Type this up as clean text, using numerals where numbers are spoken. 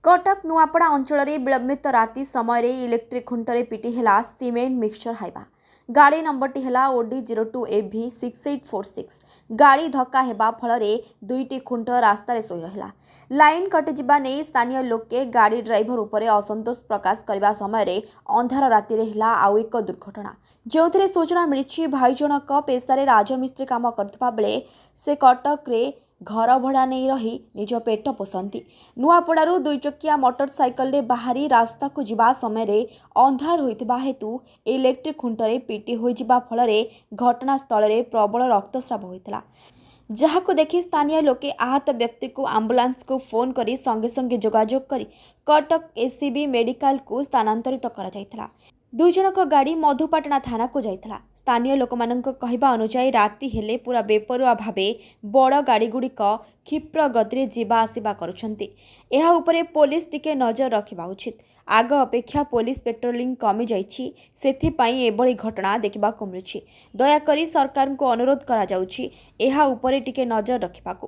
कटक नुआपड़ा अंचल विलंबित राति समय इलेक्ट्रिक खुंटरे पिटी है सीमेंट मिक्सचर हाइवा। गाड़ी नंबरटी है OD02AV6846। गाड़ी धक्का हेबा फल दुईटी खुंट रास्तार शोई रहा। लाइन कटिजा नहीं स्थानीय लोके गाड़ी ड्राइवर उपर असंतोष प्रकाश करने समय अंधार राति आउ एक दुर्घटना जो सूचना मिली। भाई जनक पेशार राजमिस्त्री काम करथिबा बेले से कटक रे घर भड़ा नहीं रही निज पेट पोषंती। नुआपड़ारू दुई चकिया मोटरसाइकल बाहरी रास्ता को जिबा समय अंधार होइतिबा हेतु इलेक्ट्रिक खुंटरे पिटी होइजिबा फल घटनास्थल में प्रबल रक्तस्राव होइतिला। जहां देखि स्थानीय लोके आहत व्यक्ति को आंबुलांस को फोन करी संगे संगे जोगाजोग करी कटक एसीबी मेडिकल को स्थानांतरित करा जायतिला। दुई जनक गाड़ी मधुपाटना थाना को जाइथिला। स्थानीय लोकमानंक कहिबा अनुसार राति हेले पूरा बेपरुआ भावे बड़ गाड़ी गुड़िक क्षिप्र गति जीवा आसिबा करुछंती। एहा उपरे पुलिस टिके नजर रखिबा उचित। आग अपेक्षा पुलिस पेट्रोलिंग कमी जाइछि, सेथिपाई एभली घटना देखिबाकु मिलुछि। दयाकरी सरकार को अनुरोध करा जाउछि एहा उपरे टिके नजर रखिबाकु।